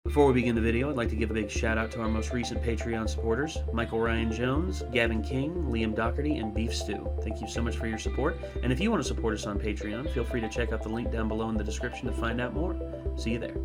Before we begin the video, I'd like to give a big shout out to our most recent Patreon supporters, Michael Ryan Jones, Gavin King, Liam Doherty, and Beef Stew. Thank you so much for your support, and if you want to support us on Patreon, feel free to check out the link down below in the description to find out more. See you there.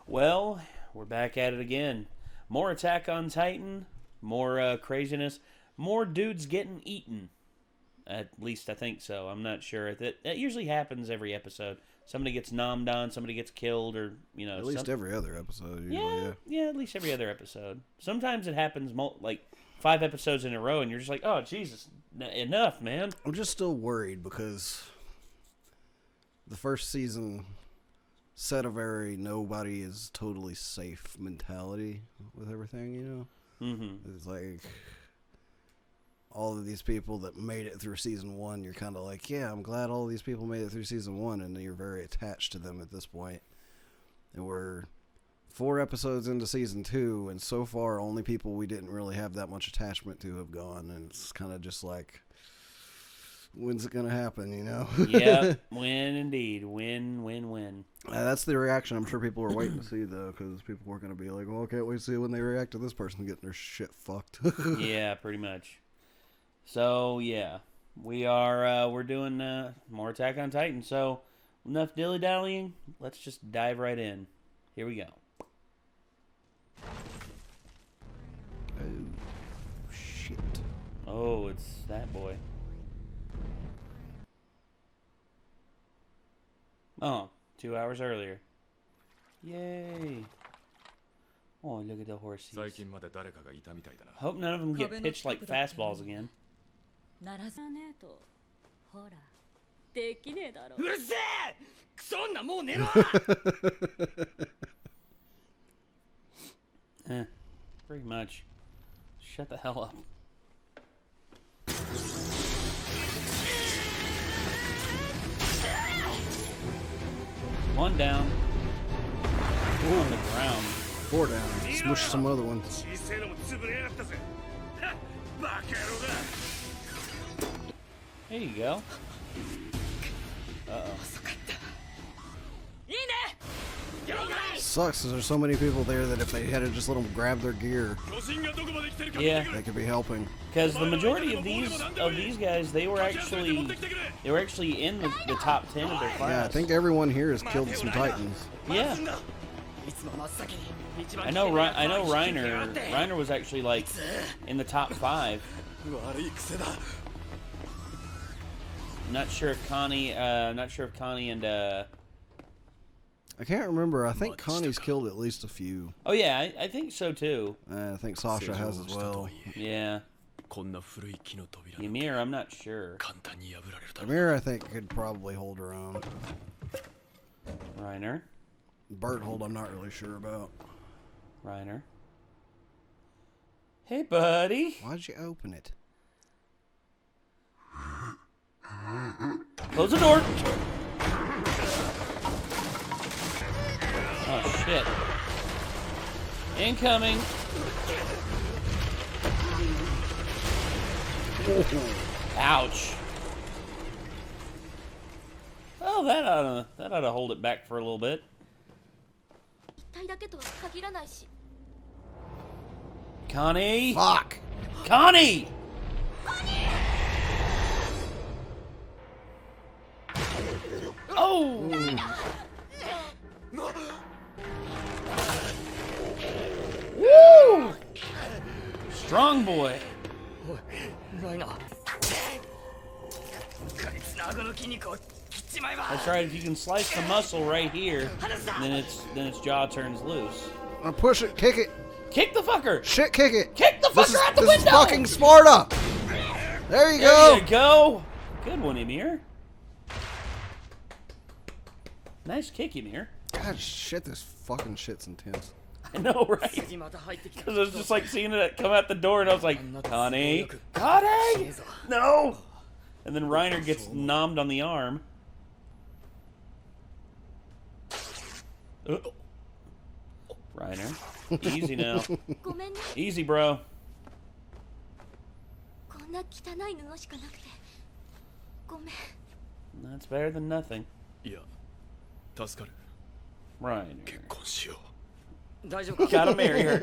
Well, we're back at it again. More Attack on Titan, more craziness, more dudes getting eaten. At least I think so. I'm not sure. That usually happens every episode. Somebody gets nommed on, somebody gets killed, or, you know... At least every other episode, usually, yeah, at least every other episode. Sometimes it happens, like, 5 episodes in a row, and you're just like, oh, Jesus, enough, man. I'm just still worried, because the first season set a very nobody is totally safe mentality with everything, you know? Mm-hmm. It's like... all of these people that made it through season 1, you're kind of like, yeah, I'm glad all of these people made it through season 1, and you're very attached to them at this point. And we're 4 episodes into season 2, and so far, only people we didn't really have that much attachment to have gone, and it's kind of just like, when's it going to happen, you know? Yep, when indeed. When. That's the reaction I'm sure people were waiting to see, though, because people were going to be like, well, I can't wait to see when they react to this person getting their shit fucked. Yeah, pretty much. So, yeah, we're doing more Attack on Titan. So, enough dilly-dallying. Let's just dive right in. Here we go. Oh, shit. Oh, it's that boy. Oh, 2 hours earlier. Yay. Oh, look at the horses. Hope none of them get pitched like fastballs again. Pretty much. Shut the hell up. One down. Ooh. On the ground. 4 down. Smush some other one. There you go. Uh-oh. Sucks because there's so many people there that if they had to just let them grab their gear, yeah, they could be helping. Because the majority of these guys, they were actually in the top 10 of their class. Yeah, I think everyone here has killed some Titans. Yeah. I know Reiner. Reiner was actually like in the top 5. Not sure if Connie and I can't remember. I think Connie's killed at least a few. Oh yeah, I think so too. I think Sasha has as well. Yeah. Ymir, I'm not sure. Ymir, I think, could probably hold her own. Reiner. Berthold, I'm not really sure about. Reiner. Hey, buddy. Why'd you open it? Close the door. Oh, shit. Incoming. Ouch. Oh, that ought to hold it back for a little bit. Connie! Fuck! Connie! Oh! Woo! Strong boy. That's right. If you can slice the muscle right here, then its jaw turns loose. Push it, kick it. Kick the fucker! Shit, kick it! Kick the fucker out the window! This is fucking Sparta! There you go! There you go! Good one, Ymir. Nice kick, Ymir. God, shit, this fucking shit's intense. I know, right? Because I was just like seeing it come out the door, and I was like, Connie! Connie! No! And then Reiner gets nommed on the arm. Reiner. Easy now. Easy, bro. That's better than nothing. Right. 結婚しよ Gotta marry her.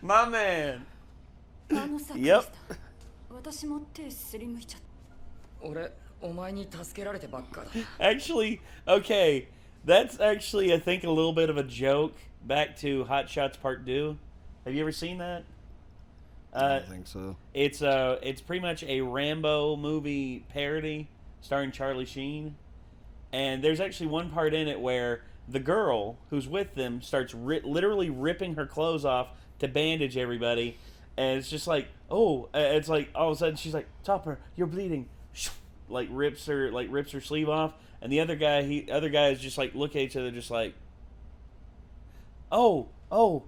My man. Yep. 私も手すりむいちゃった。俺、お前に助けられてばっかだ。 Actually, okay. That's actually, I think, a little bit of a joke back to Hot Shots Part 2. Have you ever seen that? I don't think so. It's pretty much a Rambo movie parody starring Charlie Sheen. And there's actually one part in it where the girl who's with them starts literally ripping her clothes off to bandage everybody. And it's just like, it's like all of a sudden she's like, Topper, you're bleeding. Like rips her sleeve off. And the other guys just like look at each other just like, oh,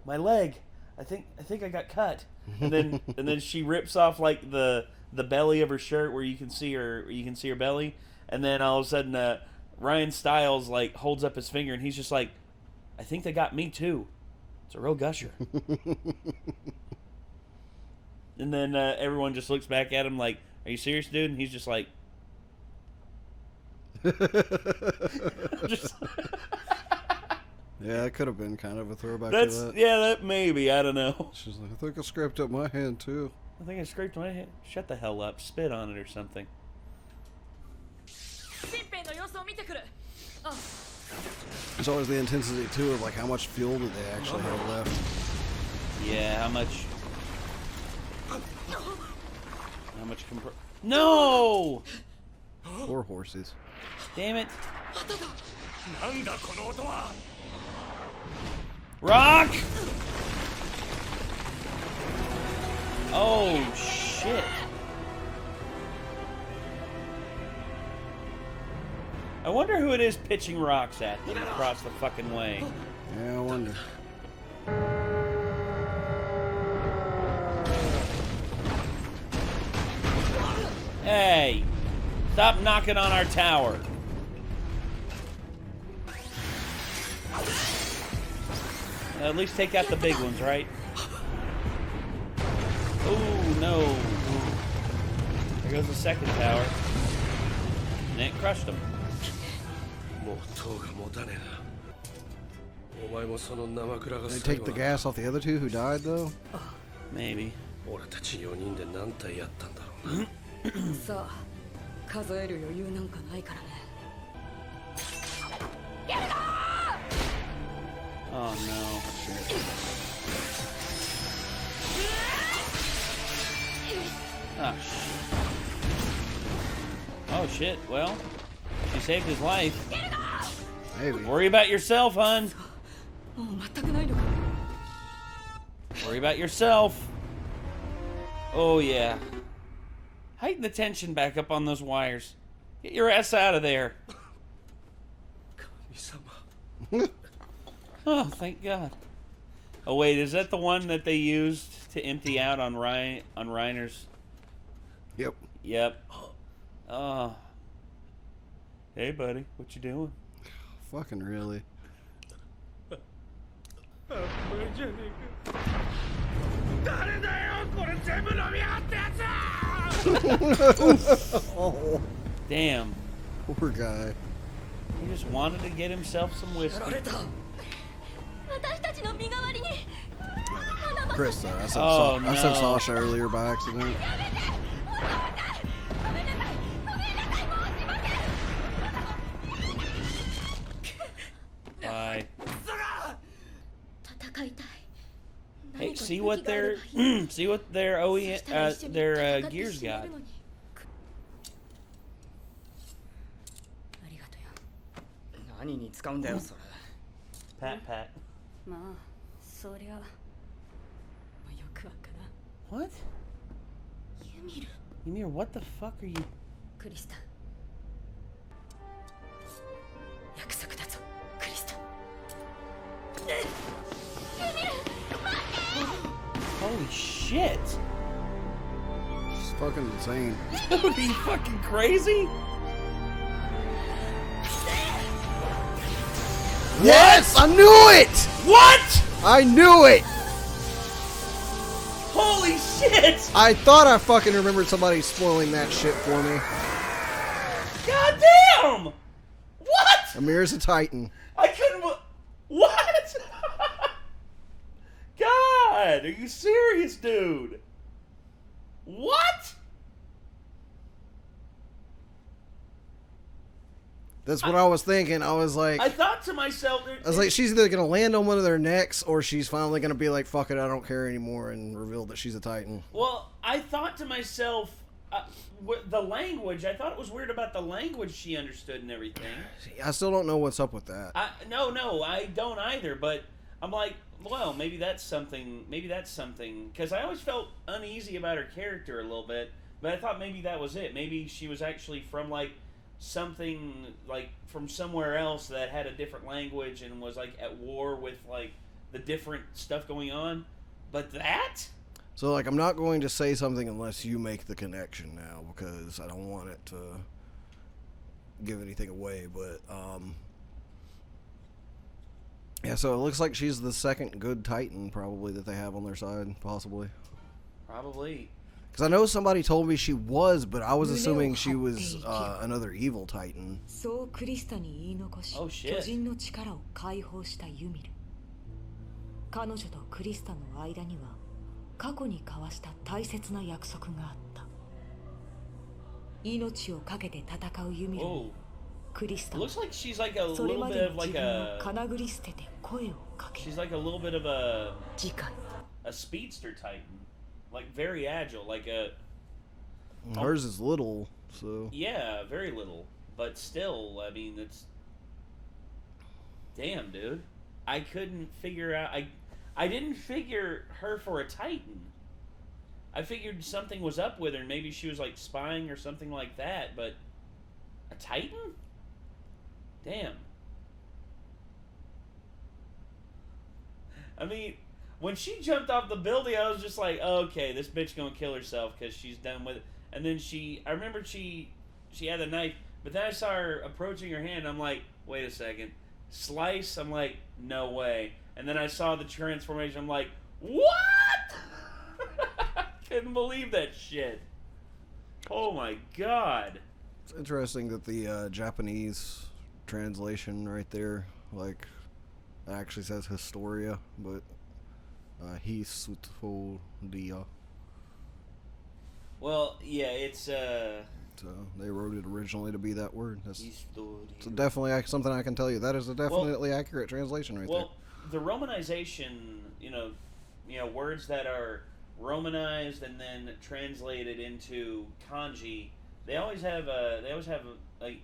my leg. I think I got cut. And then she rips off like the belly of her shirt where you can see her belly. And then all of a sudden Ryan Stiles like holds up his finger and he's just like, I think they got me too. It's a real gusher. And then everyone just looks back at him like, are you serious, dude? And he's just like, just yeah, it could have been kind of a throwback to that. Yeah, that maybe. I don't know. She's like, I think I scraped up my hand too. I think I scraped my hand. Shut the hell up. Spit on it or something. There's always the intensity too of like how much fuel did they actually have left. Yeah, how much No! Poor horses. Damn it. Rock! Oh, shit. I wonder who it is pitching rocks at them across the fucking way. Yeah, I wonder. Hey, stop knocking on our tower. At least take out the big ones, right? Oh, no. There goes the second tower. And it crushed them. もう塔が持たねえな。お前もその生倉が Did they take the gas off the other two who died though? Maybe. 俺たち4人で何体やったんだろうな。さあ、数える余裕なんかないからね。Oh no. Oh shit. Oh shit. Well, she saved his life. Maybe. Worry about yourself, hon. もう全くないのか。 Worry about yourself. Oh yeah. Heighten the tension back up on those wires. Get your ass out of there. Oh, thank God. Oh wait, is that the one that they used to empty out on Reiner's? Yep. Yep. Oh. Hey, buddy, what you doing? Fucking really. Oh, damn. Poor guy. He just wanted to get himself some whiskey. Chris, I said, Oh, I said no. Sasha earlier by accident. Bye. 戦いたい。 Hey, see what their their gears got. ありがとよ。何に使うんだよそれ。 Pat, pat. まあ、そりゃ。よくわからん。 What? ユミル。 Ymir, what the fuck are you? クリスタ。約束だぞ、クリスタ。 Holy shit! It's fucking insane. Dude, are you fucking crazy? Yes! I knew it! What? I knew it! Holy shit! I thought I fucking remembered somebody spoiling that shit for me. God damn! What? Amir's a Titan. I couldn't. What? God, are you serious, dude? What? That's what I was thinking. I was like, I thought to myself, she's either gonna land on one of their necks, or she's finally gonna be like, "Fuck it, I don't care anymore," and reveal that she's a Titan. Well, I thought to myself, the language. I thought it was weird about the language she understood and everything. I still don't know what's up with that. No, I don't either. But I'm like, well, maybe that's something. Because I always felt uneasy about her character a little bit. But I thought maybe that was it. Maybe she was actually from like something like from somewhere else that had a different language and was like at war with like the different stuff going on. But that? So like, I'm not going to say something unless you make the connection now, because I don't want it to give anything away. But yeah, so it looks like she's the second good Titan probably that they have on their side, possibly. Probably. Because I know somebody told me she was, but I was assuming she was another evil Titan. Oh shit. 巨人の力を解放したユミル。彼女とクリスタの間には過去に交わした大切な約束があった。命をかけて戦うユミルにクリスタは Looks like she's like a それ little ま bit で of の like 自分を a かなぐり捨てて声をかけ she's like a little bit of a 次回 speedster Titan. Like very agile, like a Hers is little, so yeah, very little, but still, I mean, it's damn, dude. I couldn't figure out. I didn't figure her for a Titan. I figured something was up with her, and maybe she was like spying or something like that. But a Titan? Damn. I mean, when she jumped off the building, I was just like, oh, okay, this bitch gonna kill herself because she's done with it. And then I remember she had the knife, but then I saw her approaching her hand. I'm like, wait a second, slice. I'm like, no way. And then I saw the transformation. I'm like, what? Couldn't believe that shit. Oh my god. it's interesting that the Japanese translation right there, like, actually says Historia, but Hisutodia. Well, yeah, it's So they wrote it originally to be that word. That's Historia. it's definitely something I can tell you. That is a definitely accurate translation right there. Well, the Romanization, you know, words that are Romanized and then translated into kanji, they always have like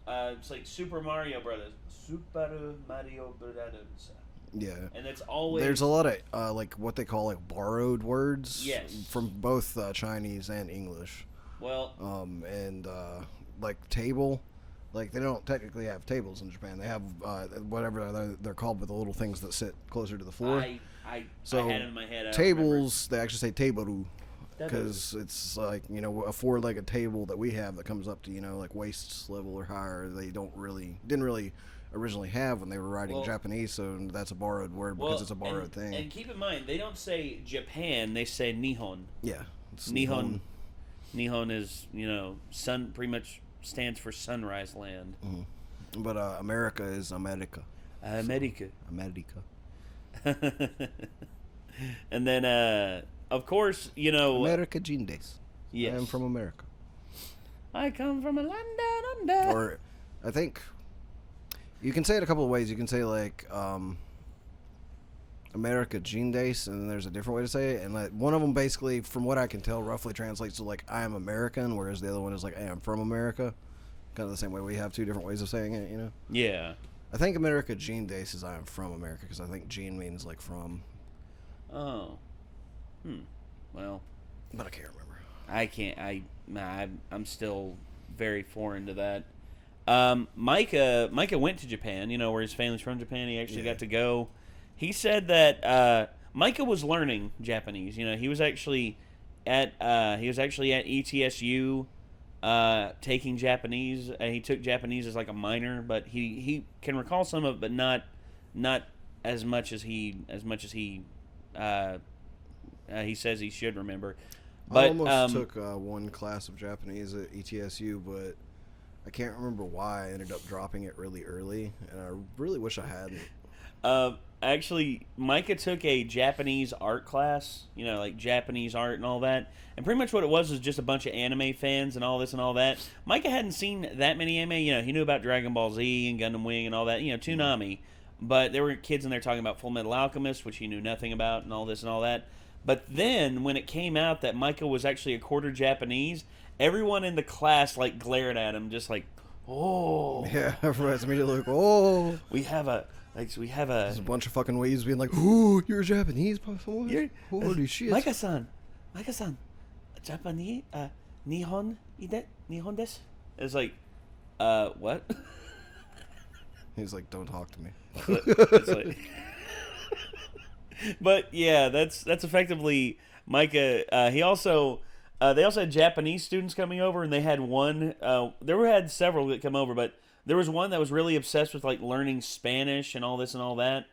it's like Super Mario Brothers. Super Mario Brothers. Yeah. And it's always There's a lot of like what they call like borrowed words. Yes. From both Chinese and English. well, And like table, like they don't technically have tables in Japan. They have whatever they're called, with the little things that sit closer to the floor. I So had it in my head. I don't tables, they actually say tabaru, because it's like, you know, a four-legged table that we have that comes up to, you know, like waist level or higher. They didn't really originally have when they were writing Japanese, so that's a borrowed word because it's a borrowed thing. And keep in mind, they don't say Japan; they say Nihon. Yeah, it's Nihon. Nihon is, you know, sun, pretty much stands for sunrise land. Mm-hmm. But America is America. America. America. And then, of course, you know, America Jindes. Yes. I am from America. I come from a land down under. Or, I think, you can say it a couple of ways. You can say, like, America Jindes, and then there's a different way to say it. And like, one of them basically, from what I can tell, roughly translates to, like, I am American, whereas the other one is, like, I am from America. Kind of the same way. We have two different ways of saying it, you know? Yeah. I think America Jindes is I am from America, because I think Jin means, like, from. Oh. Well. But I can't remember. I can't. I'm still very foreign to that. Micah went to Japan. You know, where his family's from Japan. He actually got to go. He said that Micah was learning Japanese. You know, he was actually at ETSU taking Japanese. He took Japanese as like a minor, but he can recall some of it, but not as much as he says he should remember. But I almost took one class of Japanese at ETSU, but I can't remember why I ended up dropping it really early, and I really wish I hadn't. Actually, Micah took a Japanese art class, like Japanese art and all that. And pretty much what it was just a bunch of anime fans and all this and all that. Micah hadn't seen that many anime. He knew about Dragon Ball Z and Gundam Wing and all that, Toonami. But there were kids in there talking about Full Metal Alchemist, which he knew nothing about, and all this and all that. But then, when it came out that Micah was actually a quarter Japanese, everyone in the class, glared at him, just like, oh. Yeah, everyone's immediately like, oh. We have a... There's a bunch of fucking waves being like, "Ooh, you're Japanese, holy shit!" Micah-san, Japanese, Nihon desu? It's like, what? He's like, "Don't talk to me." It's like, but yeah, that's effectively Micah. He also, they also had Japanese students coming over, and they had one. Had several that come over, but. There was one that was really obsessed with learning Spanish and all this and all that,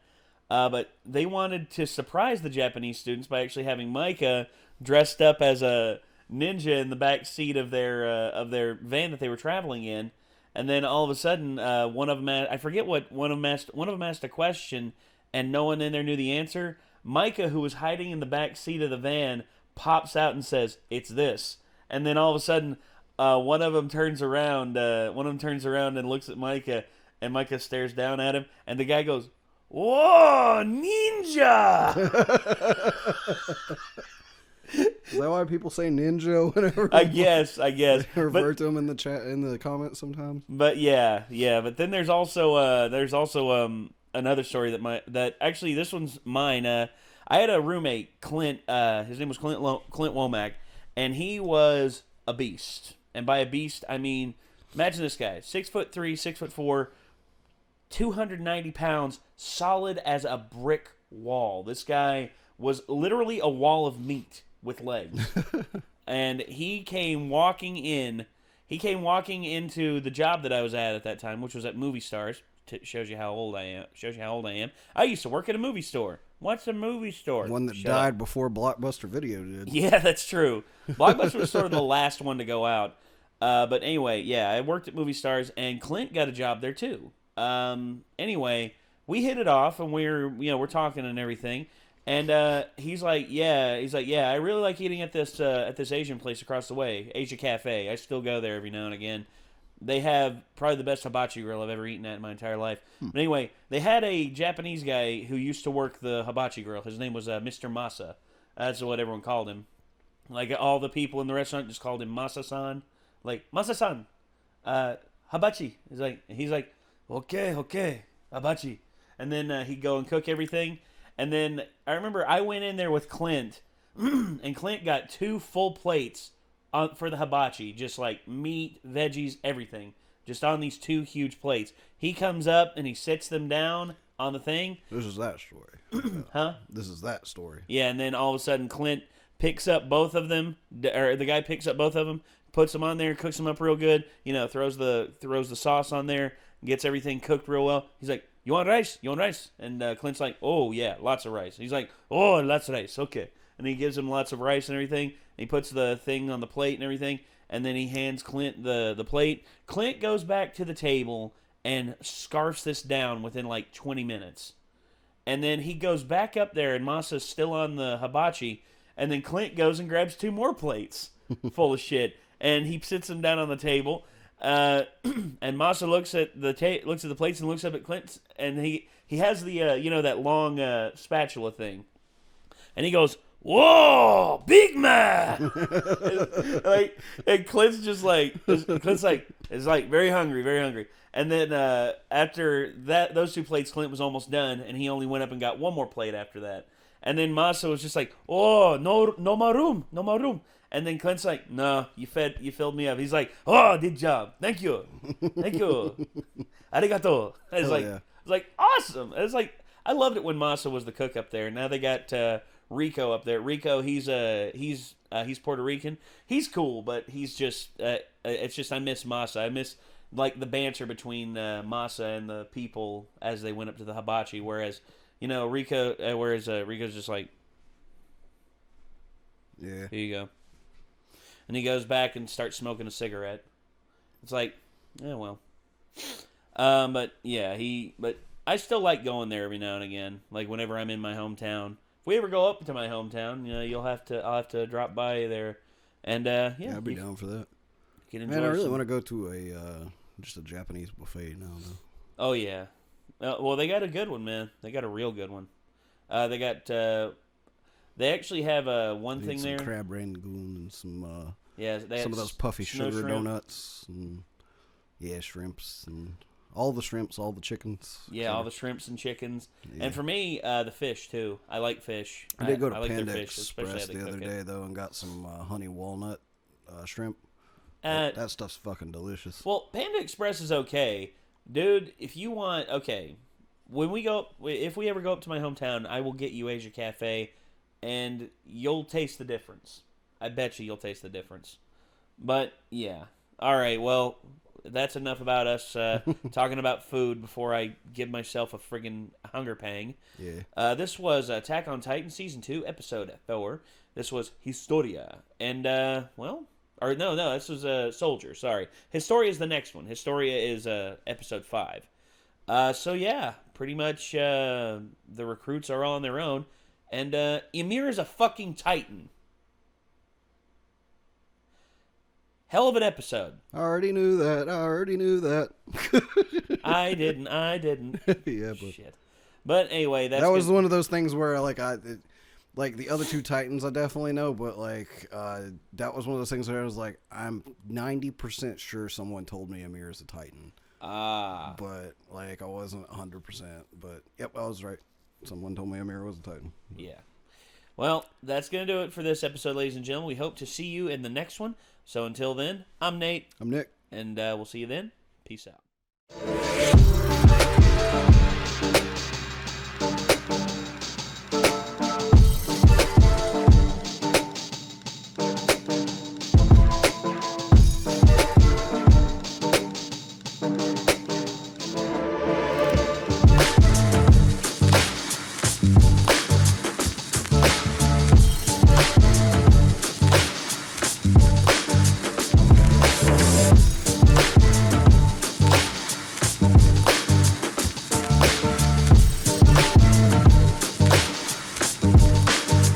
but they wanted to surprise the Japanese students by actually having Micah dressed up as a ninja in the back seat of their van that they were traveling in, and then all of a sudden one of them I forget what one of them asked a question, and no one in there knew the answer. Micah, who was hiding in the back seat of the van, pops out and says, "It's this," and then all of a sudden. One of them turns around and looks at Micah, and Micah stares down at him, and the guy goes, "Whoa, ninja!" Is that why people say ninja whenever? I guess. Refer to them in the chat, in the comments sometimes. But yeah. But then there's also another story that actually this one's mine. I had a roommate, Clint. His name was Clint Womack, and he was a beast. And by a beast, I mean, imagine this guy, 6'3", 6'4", 290 pounds, solid as a brick wall. This guy was literally a wall of meat with legs. And he came walking into the job that I was at that time, which was at Movie Stars. Shows you how old I am. I used to work at a movie store. What's a movie store? One that died before Blockbuster Video did. Yeah, that's true. Blockbuster was sort of the last one to go out. But anyway, yeah, I worked at Movie Stars, and Clint got a job there too. Anyway, we hit it off, and we're talking and everything. And he's like, yeah, I really like eating at this Asian place across the way, Asia Cafe. I still go there every now and again. They have probably the best hibachi grill I've ever eaten at in my entire life. But anyway, they had a Japanese guy who used to work the hibachi grill. His name was Mr. Masa. That's what everyone called him. All the people in the restaurant just called him Masa-san. Masa-san, hibachi. He's like, okay, hibachi. And then he'd go and cook everything. And then I remember I went in there with Clint, and Clint got 2 full plates for the hibachi, just meat, veggies, everything, just on these 2 huge plates. He comes up and he sits them down on the thing. This is that story. Huh? This is that story. Yeah, and then all of a sudden Clint picks up both of them, or the guy picks up both of them, puts them on there, cooks them up real good, throws the sauce on there, gets everything cooked real well. He's like, You want rice? And Clint's like, oh, yeah, lots of rice. He's like, oh, lots of rice, okay. And he gives him lots of rice and everything. And he puts the thing on the plate and everything. And then he hands Clint the plate. Clint goes back to the table and scarfs this down within 20 minutes. And then he goes back up there, and Masa's still on the hibachi. And then Clint goes and grabs 2 more plates full of shit. And he sits them down on the table. And Masa looks at the plates and looks up at Clint, and he has the that long spatula thing, and he goes, "Whoa, big man!" and Clint's just is very hungry. And then after that, those 2 plates, Clint was almost done, and he only went up and got 1 more plate after that. And then Masa was just like, "Oh, no more room." And then Clint's like, "No, you filled me up." He's like, "Oh, good job. Thank you. Arigato." It's like awesome. It's like I loved it when Masa was the cook up there. Now they got Rico up there. Rico, he's Puerto Rican. He's cool, but he's just it's just I miss Masa. I miss the banter between Masa and the people as they went up to the hibachi. Whereas Rico's just like, yeah, here you go. And he goes back and starts smoking a cigarette. It's like, Yeah, well. But yeah, but I still like going there every now and again. Like whenever I'm in my hometown. If we ever go up to my hometown, I'll have to drop by there, and yeah, I'd be down for that. Man, I really want to go to just a Japanese buffet now, though. Oh yeah, well they got a good one, man. They got a real good one. They actually have one thing some there. Crab rangoon and some some of those puffy sugar shrimp. donuts and shrimps and all the shrimps, all the chickens. Yeah, all the shrimps and chickens. Yeah. And for me, the fish too. I like fish. I did go to like Panda fish, Express the other day though and got some honey walnut shrimp. That stuff's fucking delicious. Well, Panda Express is okay, dude. If you want, when if we ever go up to my hometown, I will get you Asia Cafe, and you'll taste the difference. I bet you'll taste the difference. But yeah, all right. Well, that's enough about us talking about food before I give myself a friggin' hunger pang. Yeah. This was Attack on Titan Season 2, Episode 4. This was Historia. And, this was Soldier, sorry. Historia is the next one. Historia is Episode 5. So, yeah, pretty much the recruits are all on their own. And Ymir is a fucking Titan. Hell of an episode. I already knew that. I didn't. Yeah, but shit. But anyway, that was one of those things where like the other two Titans I definitely know, but like that was one of those things where I was like, I'm 90% sure someone told me Ymir is a Titan. But like I wasn't 100%. But yep, I was right. Someone told me Ymir was a Titan. Yeah. Well, that's gonna do it for this episode, ladies and gentlemen. We hope to see you in the next one. So until then, I'm Nate. I'm Nick. And we'll see you then. Peace out.